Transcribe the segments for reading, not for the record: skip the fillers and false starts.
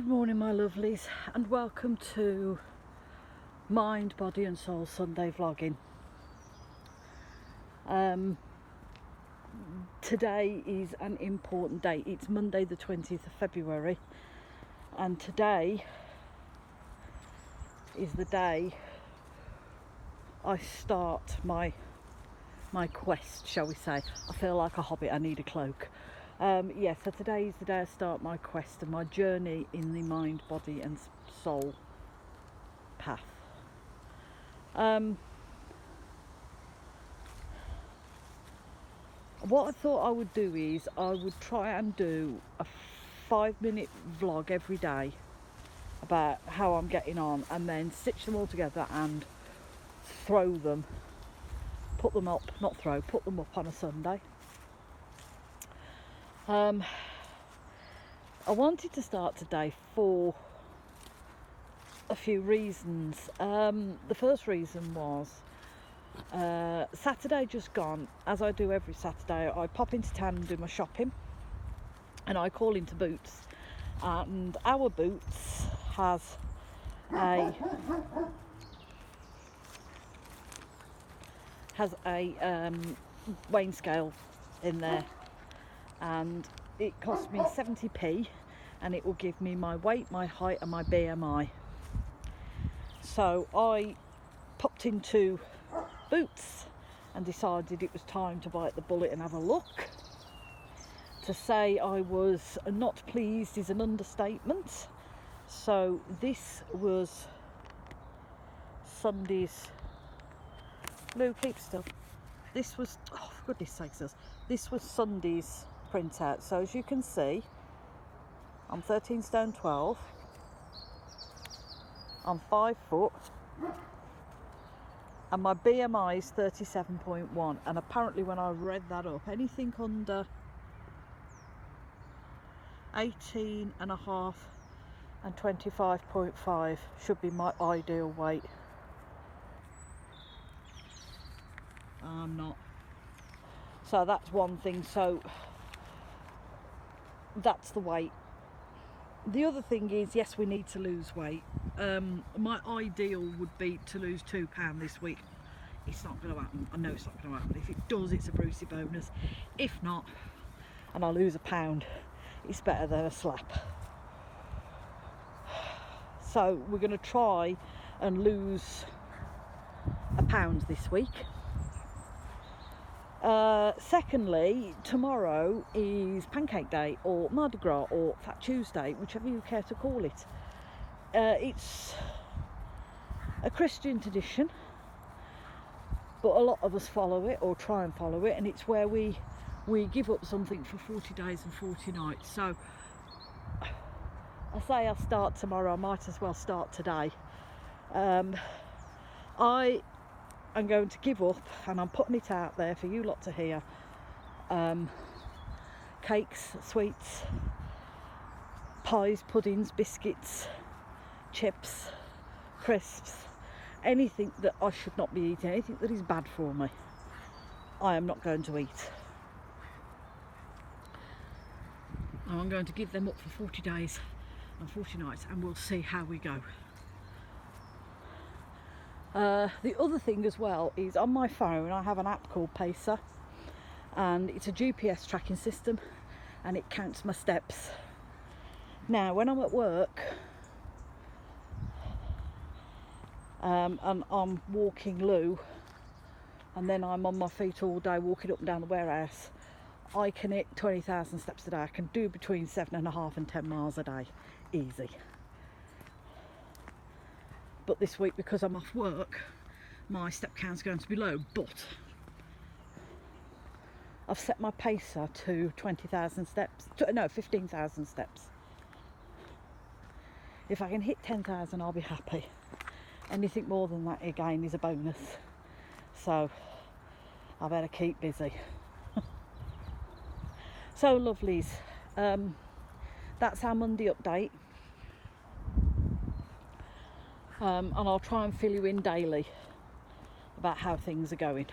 Good morning, my lovelies, and welcome to Mind, Body and Soul Sunday vlogging. Today is an important day. It's Monday the 20th of February, and today is the day I start my quest, shall we say. I feel like a hobbit, I need a cloak. So today is the day I start my quest and my journey in the mind, body and soul path. What I thought I would do is I would try and do a 5-minute vlog every day about how I'm getting on, and then stitch them all together and throw them, put them up on a Sunday. I wanted to start today for a few reasons. The first reason was Saturday just gone. As I do every Saturday, I pop into town and do my shopping, and I call into Boots, and our Boots has a weighing scale in there, and it cost me 70p, and it will give me my weight, my height and my BMI. So I popped into Boots and decided it was time to bite the bullet and have a look. To say I was not pleased is an understatement. So this was Sunday's, Lou, keep still. This was, oh for goodness sakes, this was Sunday's printout. So as you can see, I'm 13 stone 12, I'm 5 foot, and my BMI is 37.1, and apparently when I read that up, anything under 18 and a half and 25.5 should be my ideal weight. I'm not. So that's one thing. So that's the weight. The other thing is, yes, we need to lose weight. My ideal would be to lose £2 this week. It's not going to happen. I know it's not going to happen. If it does, it's a Brucey bonus. If not, and I lose £1, it's better than a slap. So we're going to try and lose £1 this week. Secondly, tomorrow is Pancake Day, or Mardi Gras, or Fat Tuesday, whichever you care to call it. It's a Christian tradition, but a lot of us follow it, or try and follow it, and it's where we give up something for 40 days and 40 nights. So I say I'll start tomorrow, I might as well start today. I'm going to give up, and I'm putting it out there for you lot to hear. Cakes, sweets, pies, puddings, biscuits, chips, crisps, anything that I should not be eating, anything that is bad for me, I am not going to eat. I'm going to give them up for 40 days and 40 nights, and we'll see how we go. The other thing as well is, on my phone I have an app called Pacer, and it's a GPS tracking system, and it counts my steps. Now when I'm at work and I'm walking Lou, and then I'm on my feet all day walking up and down the warehouse, I can hit 20,000 steps a day. I can do between 7.5 and 10 miles a day, easy. But this week, because I'm off work, my step count's going to be low, but I've set my pacer to 20,000 steps, no, 15,000 steps. If I can hit 10,000, I'll be happy. Anything more than that, again, is a bonus. So I better keep busy. So lovelies, that's our Monday update. And I'll try and fill you in daily about how things are going.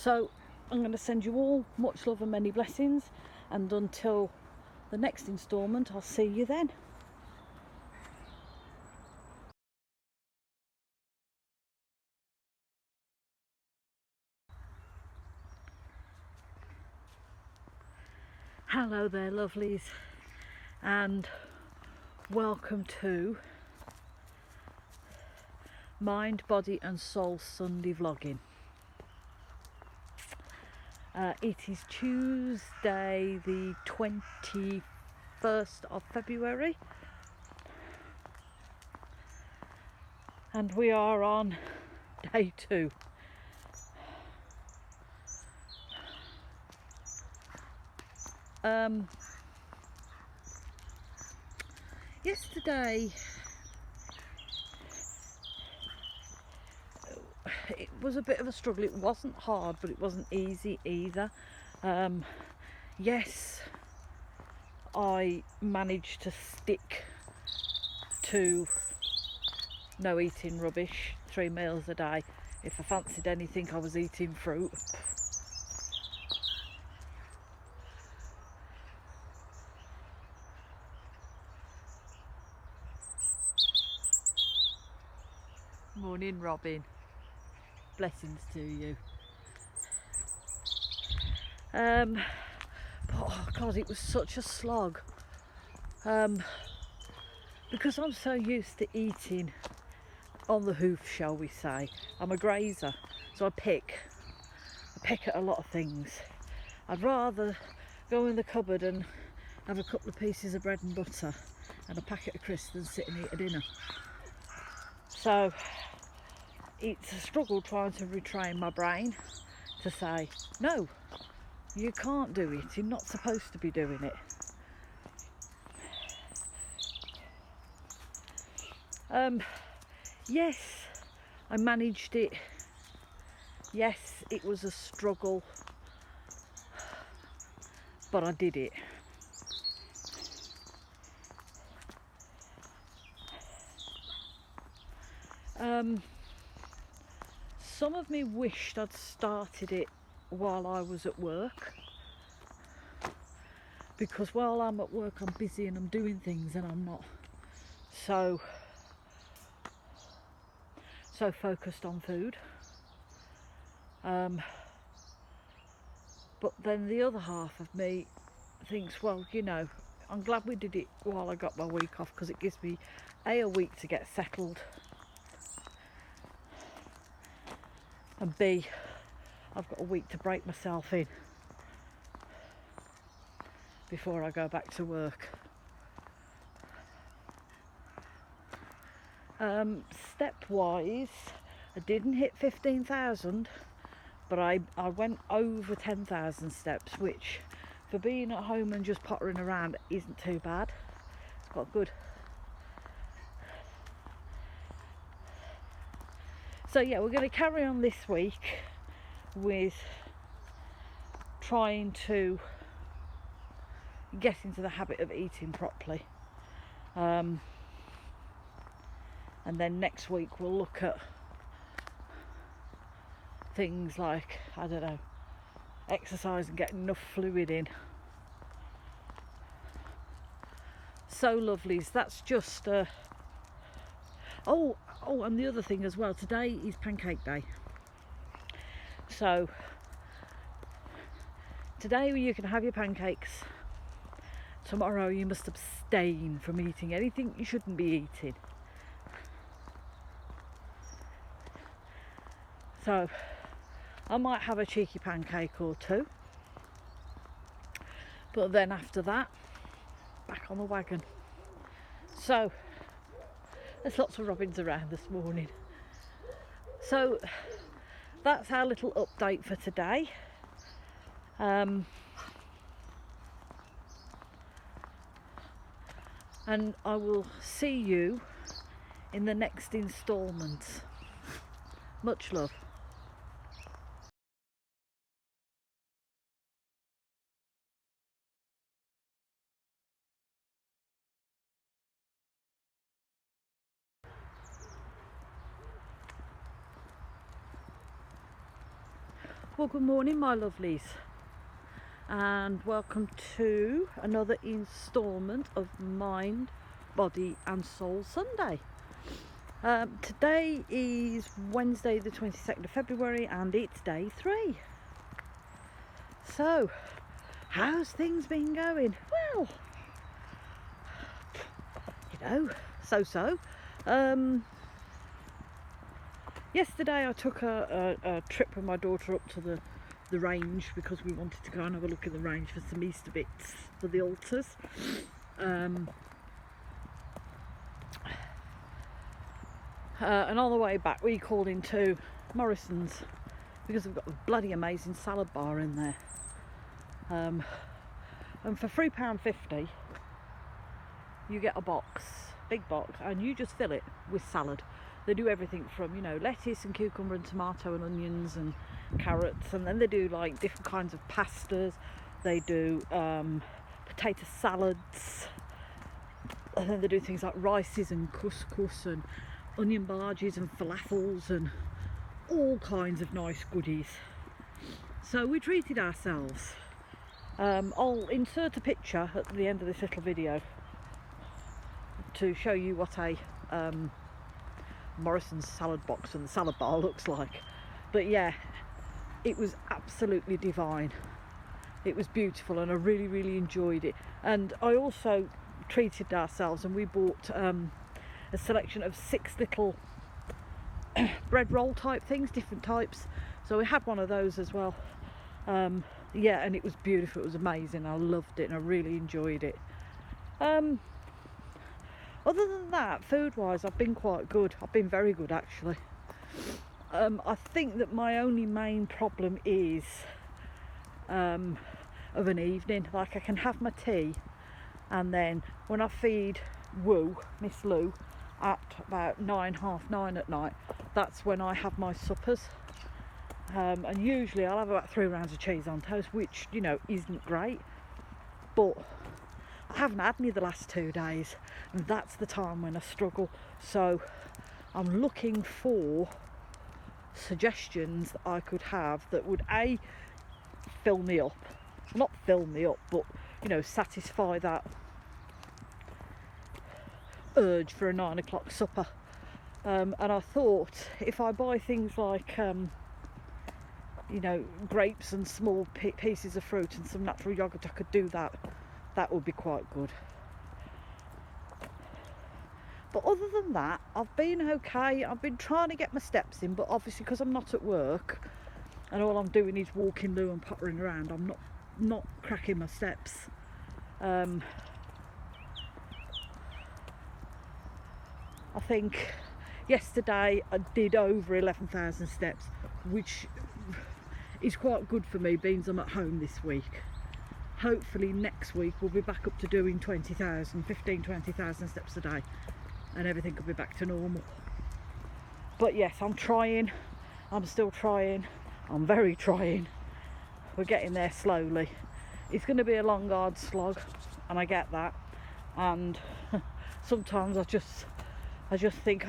So I'm going to send you all much love and many blessings, and until the next instalment. I'll see you then. Hello there, lovelies, and welcome to Mind, Body and Soul Sunday vlogging. It is Tuesday the 21st of February and we are on day 2. Yesterday it was a bit of a struggle. It wasn't hard, but it wasn't easy either. Yes, I managed to stick to no eating rubbish, 3 meals a day. If I fancied anything, I was eating fruit. Morning, Robin. Blessings to you. Oh God, it was such a slog. Because I'm so used to eating on the hoof, shall we say. I'm a grazer, so I pick at a lot of things. I'd rather go in the cupboard and have a couple of pieces of bread and butter and a packet of crisps than sit and eat a dinner. So it's a struggle trying to retrain my brain to say, no, you can't do it, you're not supposed to be doing it. Yes, I managed it. Yes, it was a struggle, but I did it. Some of me wished I'd started it while I was at work, because while I'm at work I'm busy and I'm doing things and I'm not so focused on food. But then the other half of me thinks, well, you know, I'm glad we did it while I got my week off, because it gives me a week to get settled, and B, I've got a week to break myself in before I go back to work. Step-wise, I didn't hit 15,000, but I went over 10,000 steps, which for being at home and just pottering around isn't too bad. It's quite good. So yeah, we're going to carry on this week with trying to get into the habit of eating properly. And then next week we'll look at things like, I don't know, exercise and getting enough fluid in. So lovelies, that's just oh, and the other thing as well, today is pancake day. So today you can have your pancakes. Tomorrow you must abstain from eating anything you shouldn't be eating. So I might have a cheeky pancake or two, but then after that, back on the wagon. So there's lots of robins around this morning. So that's our little update for today. And I will see you in the next instalment. Much love. Well, good morning, my lovelies. and welcome to another instalment of Mind, Body and Soul Sunday. Today is Wednesday the 22nd of February and it's day 3. So, how's things been going? Well, so. Yesterday I took a trip with my daughter up to the range because we wanted to go and have a look at the range for some Easter bits for the altars. And on the way back we called into Morrison's because they've got a bloody amazing salad bar in there. And for £3.50 you get a box, big box, and you just fill it with salad. They do everything from, lettuce and cucumber and tomato and onions and carrots, and then they do like different kinds of pastas. They do potato salads, and then they do things like rices and couscous and onion bhajis and falafels and all kinds of nice goodies. So we treated ourselves. I'll insert a picture at the end of this little video to show you what a Morrison's salad box and the salad bar looks like. But yeah, it was absolutely divine. It was beautiful and I really enjoyed it. And I also treated ourselves and we bought a selection of 6 little bread roll type things, different types. So we had one of those as well. Yeah, and it was beautiful, it was amazing. I loved it and I really enjoyed it. Other than that, food-wise, I've been quite good. I've been very good, actually. I think that my only main problem is of an evening. Like, I can have my tea, and then when I feed Miss Lou, at about 9:30 at night, that's when I have my suppers. And usually I'll have about 3 rounds of cheese on toast, which, isn't great. But I haven't had any the last 2 days, and that's the time when I struggle. So I'm looking for suggestions that I could have that would fill me up, not fill me up, but satisfy that urge for a 9 o'clock supper. And I thought if I buy things like grapes and small pieces of fruit and some natural yogurt, I could do that. That would be quite good. But other than that, I've been okay. I've been trying to get my steps in, but obviously because I'm not at work and all I'm doing is walking Lou and pottering around, I'm not cracking my steps. I think yesterday I did over 11,000 steps, which is quite good for me, being I'm at home this week. Hopefully next week we'll be back up to doing 20,000 steps a day, and everything could be back to normal. But yes, I'm still trying, I'm very trying. We're getting there slowly. It's going to be a long hard slog, and I get that, and sometimes I just think,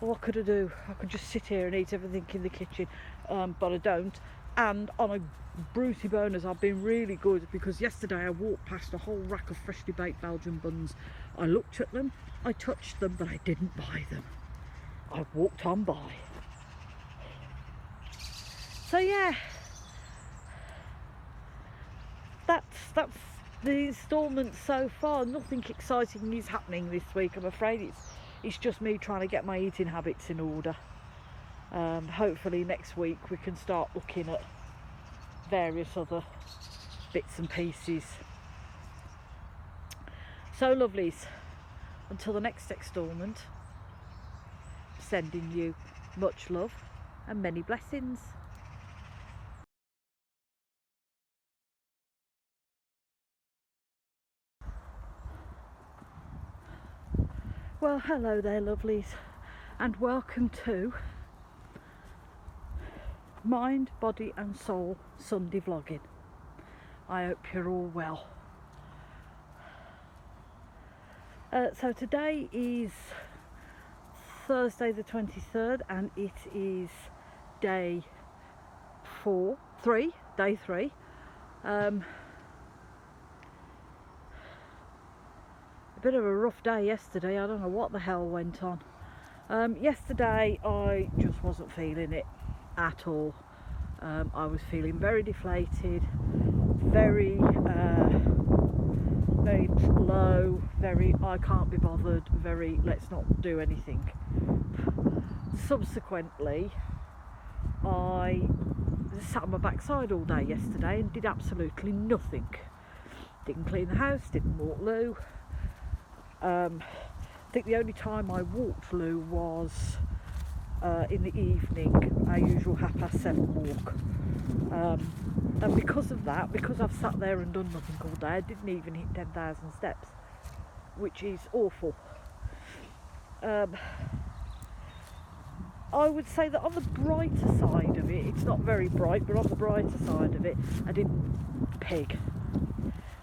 what could I do? I could just sit here and eat everything in the kitchen, but I don't. And on a Brucey bonus, I've been really good, because yesterday I walked past a whole rack of freshly baked Belgian buns. I looked at them, I touched them, but I didn't buy them. I walked on by. So yeah, that's the instalment so far. Nothing exciting is happening this week, I'm afraid. It's just me trying to get my eating habits in order. Hopefully next week we can start looking at various other bits and pieces. So lovelies, until the next instalment, sending you much love and many blessings. Well, hello there lovelies, and welcome to Mind, Body and Soul Sunday vlogging. I hope you're all well. So today is Thursday the 23rd and it is day 3 A bit of a rough day yesterday. I don't know what the hell went on. Yesterday I just wasn't feeling it at all. I was feeling very deflated, very very low, very I can't be bothered, very let's not do anything. Subsequently, I sat on my backside all day yesterday and did absolutely nothing. Didn't clean the house, didn't walk Lou. I think the only time I walked Lou was in the evening, our usual 7:30 walk. And because of that, because I've sat there and done nothing all day, I didn't even hit 10,000 steps, which is awful. I would say that on the brighter side of it, it's not very bright, but on the brighter side of it, I didn't pig.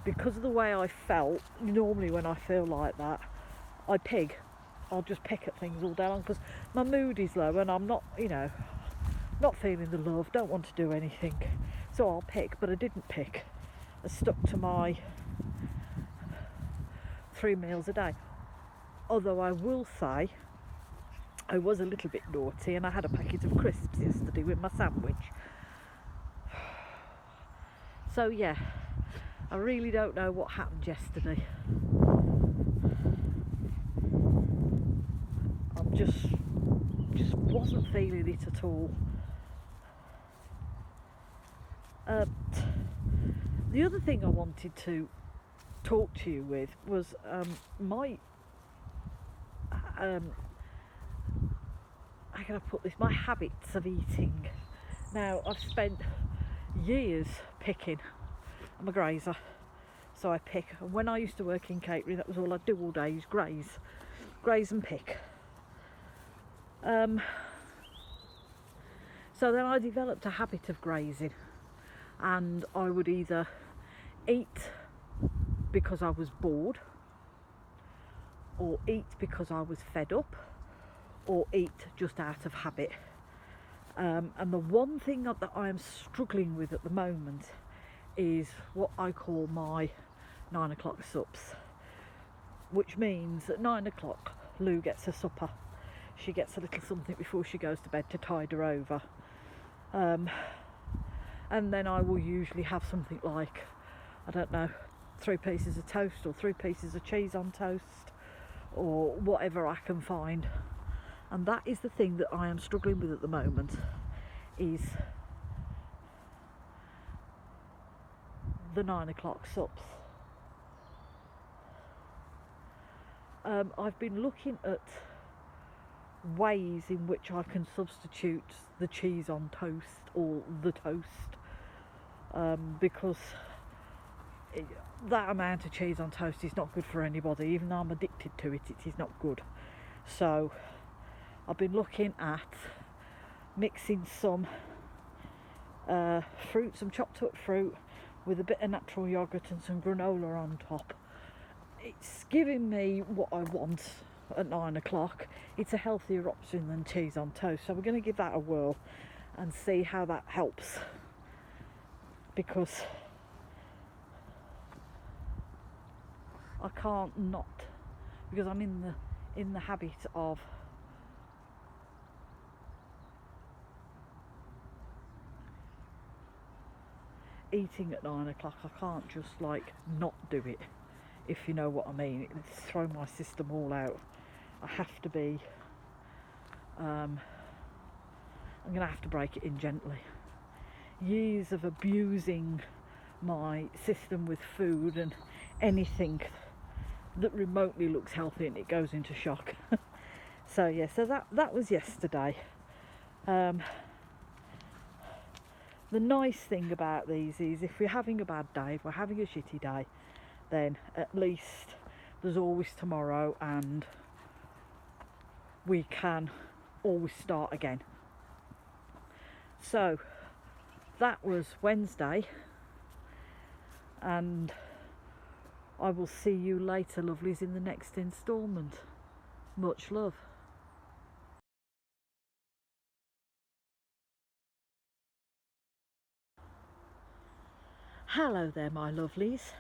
Because of the way I felt, normally when I feel like that, I pig. I'll just pick at things all day long because my mood is low and I'm not, not feeling the love, don't want to do anything. So I'll pick, but I didn't pick. I stuck to my 3 meals a day. Although I will say, I was a little bit naughty and I had a packet of crisps yesterday with my sandwich. So yeah, I really don't know what happened yesterday. I'm just wasn't feeling it at all. The other thing I wanted to talk to you with was my how can I put this? My habits of eating. Now, I've spent years picking. I'm a grazer, so I pick. And when I used to work in catering, that was all I'd do all day, is graze and pick. So then I developed a habit of grazing, and I would either eat because I was bored, or eat because I was fed up, or eat just out of habit. And the one thing that I am struggling with at the moment is what I call my 9 o'clock sups, which means at 9 o'clock Lou gets her supper. She gets a little something before she goes to bed to tide her over. And then I will usually have something like, I don't know, 3 pieces of toast or 3 pieces of cheese on toast or whatever I can find. And that is the thing that I am struggling with at the moment, is the 9 o'clock sups. I've been looking at ways in which I can substitute the cheese on toast or the toast, because that amount of cheese on toast is not good for anybody. Even though I'm addicted to it, it is not good. So I've been looking at mixing some fruit, some chopped up fruit with a bit of natural yogurt and some granola on top. It's giving me what I want at 9 o'clock. It's a healthier option than cheese on toast, so we're going to give that a whirl and see how that helps, because I can't not, because I'm in the habit of eating at 9 o'clock. I can't just like not do it, if you know what I mean. It's thrown my system all out. I have to be I'm gonna have to break it in gently. Years of abusing my system with food and anything that remotely looks healthy, and it goes into shock. So yeah, so that was yesterday. The nice thing about these is, if we're having a bad day, if we're having a shitty day, then at least there's always tomorrow and we can always start again. So that was Wednesday, and I will see you later, lovelies, in the next instalment. Much love. Hello there my lovelies,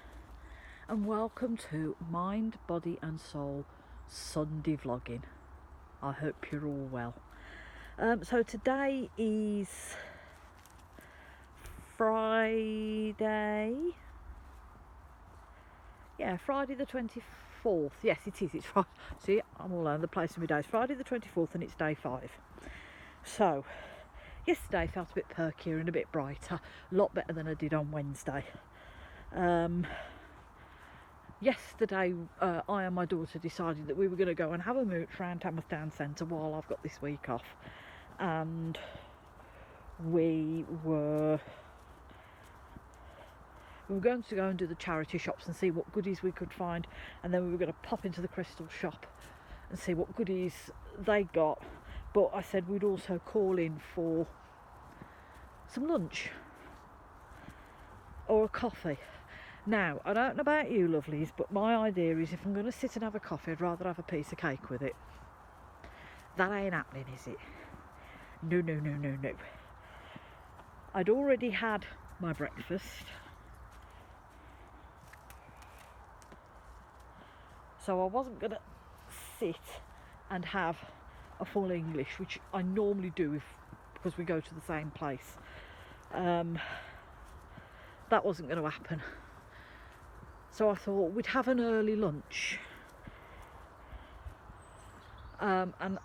and welcome to Mind, Body and Soul Sunday vlogging. I hope you're all well. So today is Friday. Yeah, Friday the 24th. Yes, it is. It's Friday. See, I'm all over the place in my days. Friday the 24th and it's day 5. So, yesterday felt a bit perkier and a bit brighter. A lot better than I did on Wednesday. Yesterday, I and my daughter decided that we were going to go and have a mooch around Tamworth Town Centre while I've got this week off. And we were going to go and do the charity shops and see what goodies we could find, and then we were going to pop into the crystal shop and see what goodies they got. But I said we'd also call in for some lunch or a coffee. Now, I don't know about you lovelies, but my idea is if I'm going to sit and have a coffee, I'd rather have a piece of cake with it. That ain't happening, is it? No, no, no, no, no. I'd already had my breakfast. So I wasn't going to sit and have a full English, which I normally do because we go to the same place. That wasn't going to happen. So I thought we'd have an early lunch. And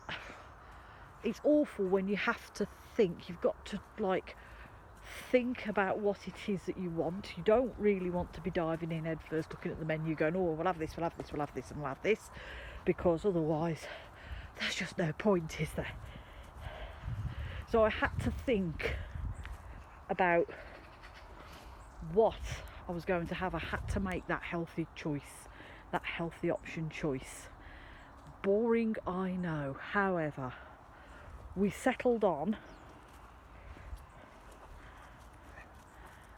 it's awful when you have to think. You've got to think about what it is that you want. You don't really want to be diving in head first, looking at the menu going, oh, we'll have this, we'll have this, we'll have this and we'll have this, because otherwise there's just no point, is there? So I had to think about what I was going to have. I had to make that healthy choice, that healthy option choice. Boring, I know. However, we settled on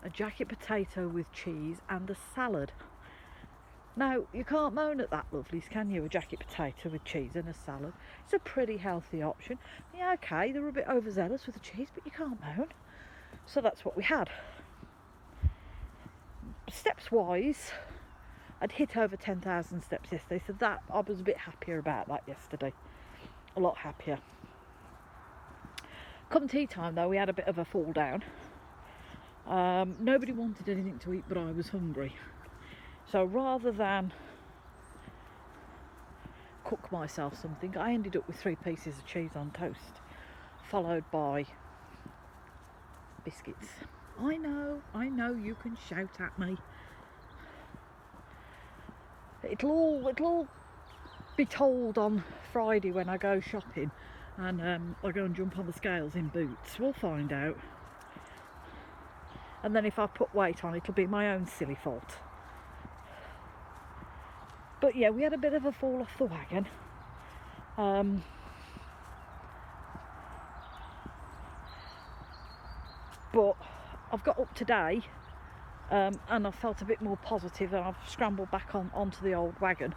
a jacket potato with cheese and a salad. Now, you can't moan at that, lovelies, can you? A jacket potato with cheese and a salad. It's a pretty healthy option. Yeah, okay, they were a bit overzealous with the cheese, but you can't moan. So that's what we had. Steps wise, I'd hit over 10,000 steps yesterday, so that I was a bit happier about that yesterday. A lot happier. Come tea time though, we had a bit of a fall down. Nobody wanted anything to eat, but I was hungry. So rather than cook myself something, I ended up with 3 pieces of cheese on toast, followed by biscuits. I know, you can shout at me. It'll all be told on Friday when I go shopping and I go and jump on the scales in Boots. We'll find out. And then if I put weight on, it'll be my own silly fault. But yeah, we had a bit of a fall off the wagon. But I've got up today and I felt a bit more positive, and I've scrambled back onto the old wagon,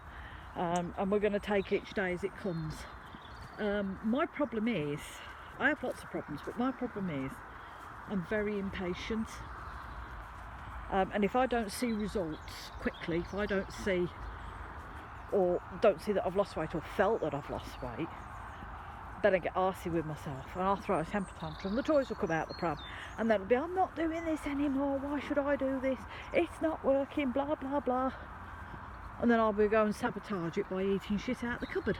and we're going to take each day as it comes. My problem is, I have lots of problems, but my problem is I'm very impatient, and if I don't see results quickly, if I don't see that I've lost weight or felt that I've lost weight, then I get arsey with myself and I'll throw a temper tantrum. The toys will come out the pram and then it'll be, I'm not doing this anymore, why should I do this, it's not working, blah blah blah. And then I'll be going to sabotage it by eating shit out the cupboard.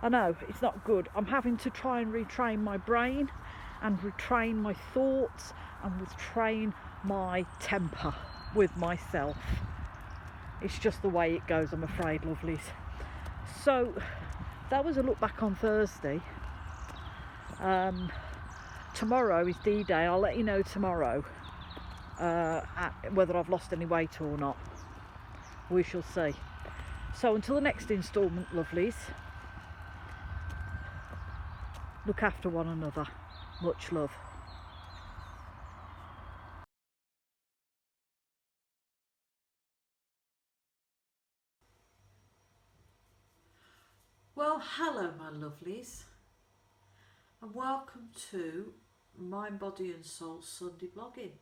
I know, it's not good. I'm having to try and retrain my brain and retrain my thoughts and retrain my temper with myself. It's just the way it goes, I'm afraid, lovelies. So that was a look back on Thursday. Tomorrow is D-Day. I'll let you know tomorrow whether I've lost any weight or not. We shall see. So until the next instalment, lovelies, look after one another. Much love. Well, hello my lovelies, and welcome to Mind, Body and Soul Sunday vlogging.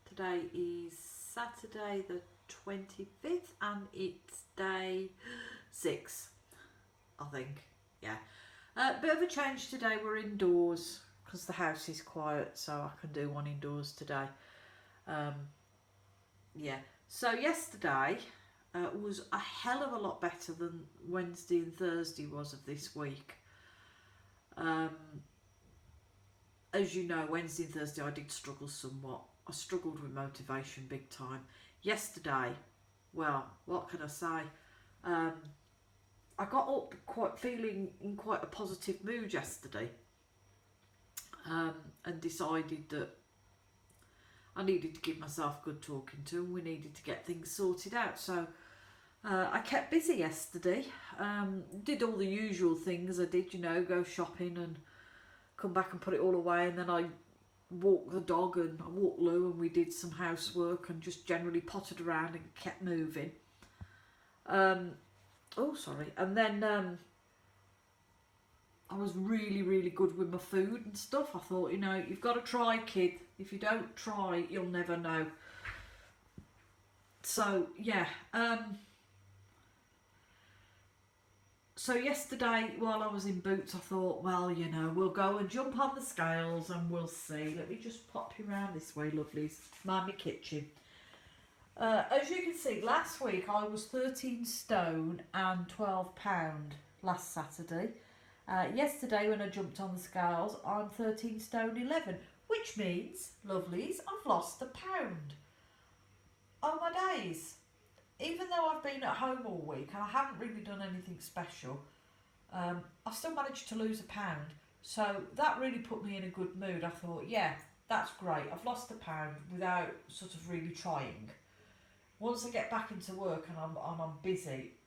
Today is Saturday the 25th and it's day 6, I think. Yeah. Bit of a change today. We're indoors because the house is quiet, so I can do one indoors today. Yeah. So yesterday was a hell of a lot better than Wednesday and Thursday was of this week. As you know, Wednesday and Thursday I did struggle somewhat. I struggled with motivation big time. Yesterday, well, what can I say? I got up feeling in quite a positive mood yesterday, and decided that I needed to give myself good talking to, and we needed to get things sorted out. So I kept busy yesterday. Did all the usual things I did, you know, go shopping and come back and put it all away, and then I walked the dog and I walked Lou, and we did some housework and just generally pottered around and kept moving. And then I was really good with my food and stuff. I thought, you know, you've got to try, kid. If you don't try, you'll never know. So yeah. So yesterday, while I was in Boots, I thought, well, you know, we'll go and jump on the scales and we'll see. Let me just pop you around this way, lovelies. Mind my kitchen. As you can see, last week I was 13 stone and 12 pound last Saturday. Yesterday when I jumped on the scales, I'm 13 stone 11, which means, lovelies, I've lost a pound. Oh my days. Even though I've been at home all week and I haven't really done anything special, I've still managed to lose a pound. So that really put me in a good mood. I thought, yeah, that's great. I've lost a pound without sort of really trying. Once I get back into work and I'm busy,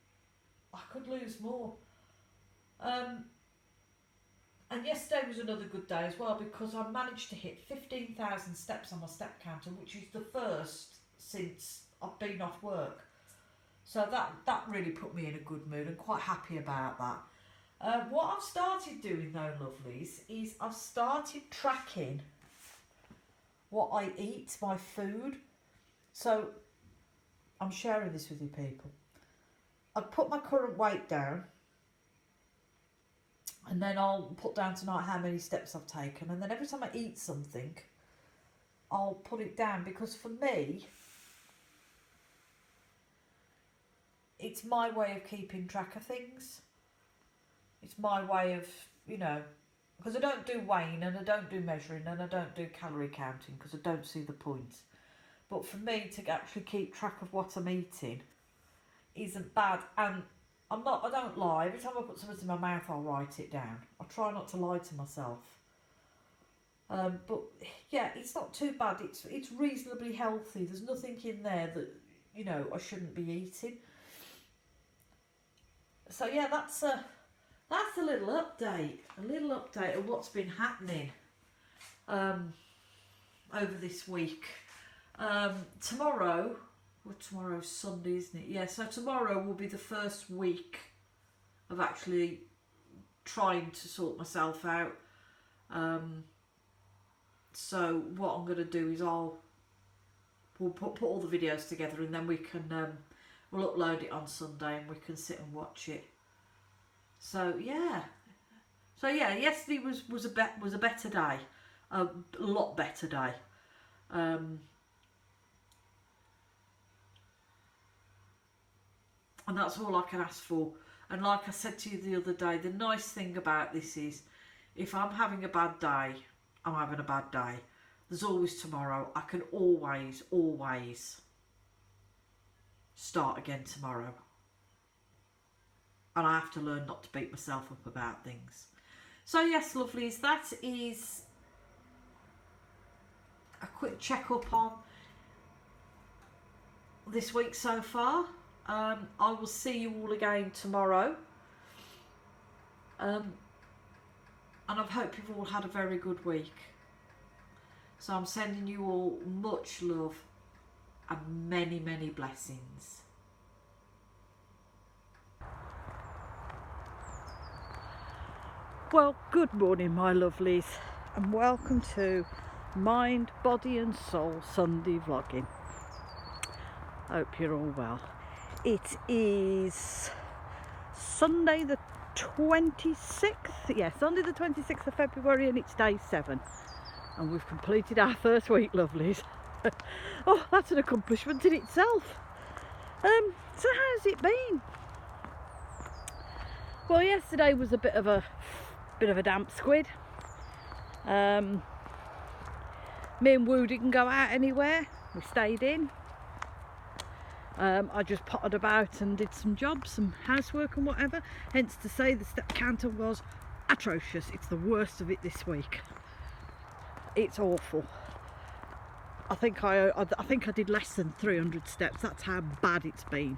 I could lose more. And yesterday was another good day as well, because I managed to hit 15,000 steps on my step counter, which is the first since I've been off work. So that really put me in a good mood and quite happy about that. What I've started doing though, lovelies, is I've started tracking what I eat, my food. So I'm sharing this with you people. I've put my current weight down, and then I'll put down tonight how many steps I've taken, and then every time I eat something, I'll put it down, because for me, it's my way of keeping track of things. It's my way of, you know, because I don't do weighing and I don't do measuring and I don't do calorie counting because I don't see the point. But for me to actually keep track of what I'm eating isn't bad. And I don't lie. Every time I put something in my mouth, I'll write it down. I try not to lie to myself. But yeah, it's not too bad. It's reasonably healthy. There's nothing in there that, you know, I shouldn't be eating. So yeah, that's a little update of what's been happening over this week. Tomorrow's Sunday, isn't it? Yeah, so tomorrow will be the first week of actually trying to sort myself out. So what I'm going to do is we'll put all the videos together, and then we can we'll upload it on Sunday and we can sit and watch it. So yeah, yesterday was a better day, a lot better day. And that's all I can ask for. And like I said to you the other day, the nice thing about this is, if I'm having a bad day, I'm having a bad day. There's always tomorrow. I can always start again tomorrow. And I have to learn not to beat myself up about things. So yes, lovelies, that is a quick check-up on this week so far. I will see you all again tomorrow. And I hope you've all had a very good week. So I'm sending you all much love and many, many blessings. Well, good morning, my lovelies, and welcome to Mind, Body and Soul Sunday vlogging. Hope you're all well. It is Sunday the 26th, yeah, Sunday the 26th of February, and it's day 7. And we've completed our first week, lovelies. Oh, that's an accomplishment in itself. So how's it been? Well, yesterday was a bit of a damp squid. Me and Woo didn't go out anywhere. We stayed in. I just potted about and did some jobs, some housework and whatever. Hence to say the step counter was atrocious. It's the worst of it this week. It's awful. I think I did less than 300 steps. That's how bad it's been.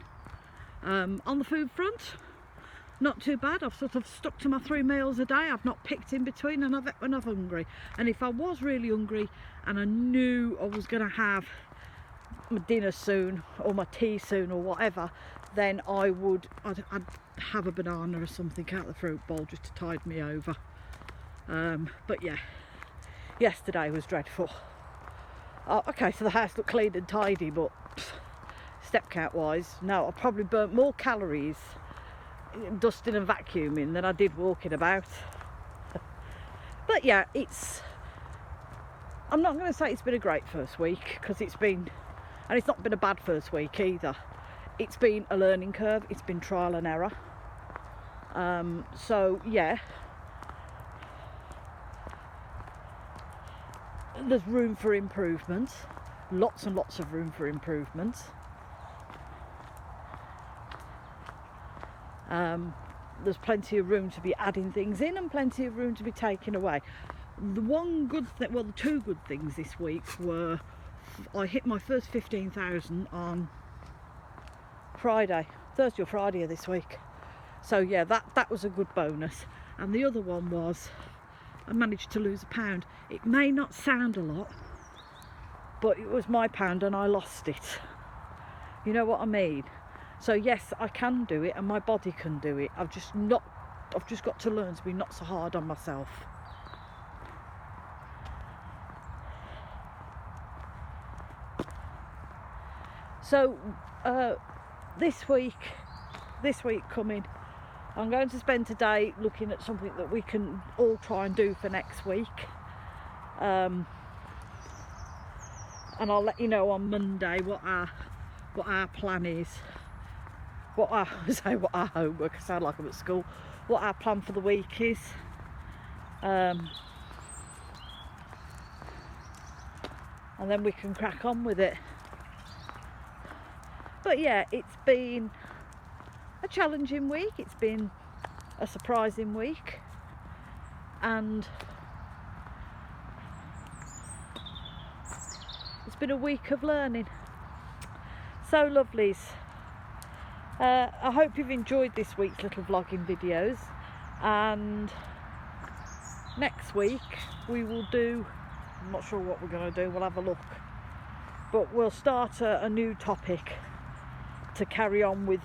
On the food front, not too bad. I've sort of stuck to my 3 meals a day. I've not picked in between and I've when I'm hungry. And if I was really hungry and I knew I was going to have my dinner soon or my tea soon or whatever, then I'd have a banana or something out of the fruit bowl just to tide me over. But yeah, yesterday was dreadful. Okay, so the house looked clean and tidy, but step count wise, no, I probably burnt more calories dusting and vacuuming than I did walking about. But yeah, I'm not going to say it's been a great first week, because it's not been a bad first week either. It's been a learning curve. It's been trial and error. So yeah, there's room for improvement, lots and lots of room for improvement. There's plenty of room to be adding things in and plenty of room to be taking away. The two good things this week were I hit my first 15,000 on Friday, Thursday or Friday of this week. So yeah, that was a good bonus. And the other one was I managed to lose £1. It may not sound a lot, but it was my pound and I lost it. You know what I mean? So yes, I can do it and my body can do it. I've just got to learn to be not so hard on myself. So this week coming, I'm going to spend today looking at something that we can all try and do for next week. And I'll let you know on Monday what our plan is. What our homework, I sound like I'm at school, what our plan for the week is. And then we can crack on with it. But yeah, it's been a challenging week, it's been a surprising week, and it's been a week of learning. So lovelies, I hope you've enjoyed this week's little vlogging videos, and next week we will do, I'm not sure what we're going to do, we'll have a look, but we'll start a new topic to carry on with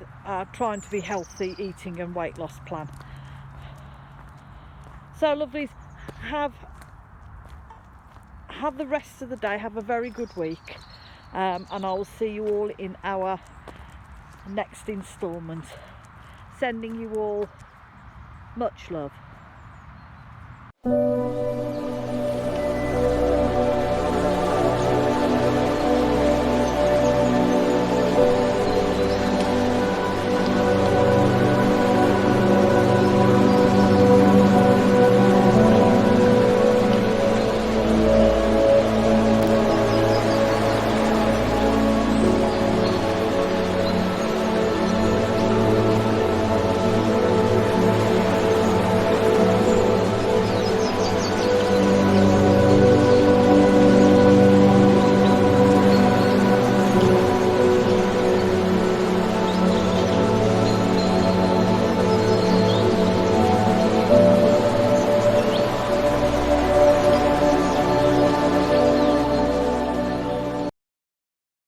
trying to be healthy eating and weight loss plan. So lovelies, have the rest of the day, have a very good week, and I will see you all in our next instalment. Sending you all much love.